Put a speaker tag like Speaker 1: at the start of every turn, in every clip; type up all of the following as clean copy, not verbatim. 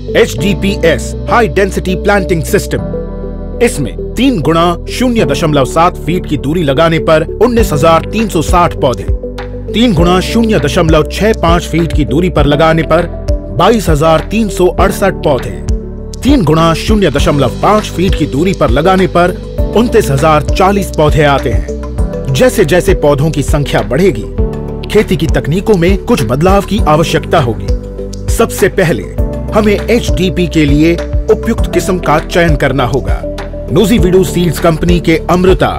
Speaker 1: HDPS high density planting system. इसमें 3 गुणा 0.7 feet की दूरी लगाने पर 19,360 पौधे, 3 गुणा 0.65 फीट की दूरी पर लगाने पर 22,368 पौधे, 3 गुणा 0.5 फीट की दूरी पर लगाने पर 29,040 पौधे आते हैं। जैसे जैसे पौधों की संख्या बढ़ेगी, खेती की तकनीकों में कुछ बदलाव की आवश्यकता होगी। सबसे पहले हमें HDP के लिए उपयुक्त किस्म का चयन करना होगा। नूजीवीडू सीड्स कंपनी के अमृता,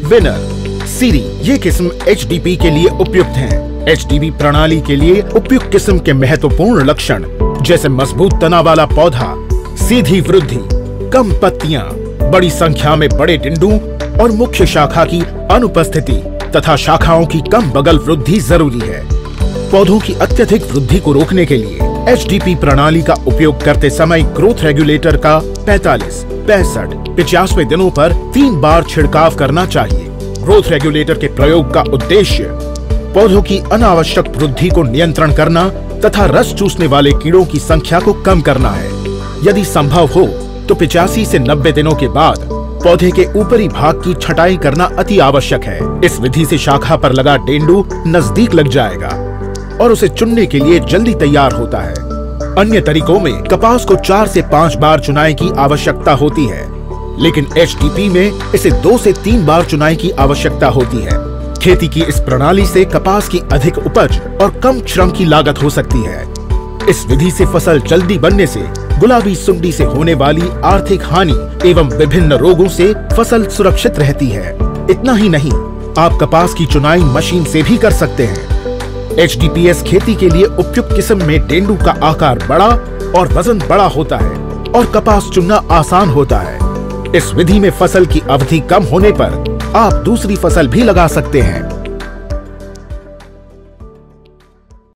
Speaker 1: विनर, सीरी ये किस्म HDP के लिए उपयुक्त हैं। HDP प्रणाली के लिए उपयुक्त किस्म के महत्वपूर्ण लक्षण जैसे मजबूत तना वाला पौधा, सीधी वृद्धि, कम पत्तियां, बड़ी संख्या में बड़े डिंडू और मुख्य शाखा की अनुपस्थिति तथा शाखाओं की कम बगल वृद्धि जरूरी है। पौधों की अत्यधिक वृद्धि को रोकने के लिए HDP प्रणाली का उपयोग करते समय ग्रोथ रेगुलेटर का 45, 65, 85 दिनों पर 3 बार छिड़काव करना चाहिए। ग्रोथ रेगुलेटर के प्रयोग का उद्देश्य पौधों की अनावश्यक वृद्धि को नियंत्रण करना तथा रस चूसने वाले कीड़ों की संख्या को कम करना है। यदि संभव हो तो 85 से 90 दिनों के बाद पौधे के ऊपरी भाग की छटाई करना अति आवश्यक है। इस विधि से शाखा पर लगा डेंडू नजदीक लग जाएगा और उसे चुनने के लिए जल्दी तैयार होता है। अन्य तरीकों में कपास को 4 से 5 बार चुनाई की आवश्यकता होती है, लेकिन HDP में इसे 2 से 3 बार चुनाई की आवश्यकता होती है। खेती की इस प्रणाली से कपास की अधिक उपज और कम श्रम की लागत हो सकती है। इस विधि से फसल जल्दी बनने से गुलाबी सुंडी से होने वाली आर्थिक हानि एवं विभिन्न रोगों से फसल सुरक्षित रहती है। इतना ही नहीं, आप कपास की चुनाई मशीन से भी कर सकते हैं। HDPS खेती के लिए उपयुक्त किस्म में डेंडू का आकार बड़ा और वजन बड़ा होता है और कपास चुनना आसान होता है। इस विधि में फसल की अवधि कम होने पर आप दूसरी फसल भी लगा सकते हैं।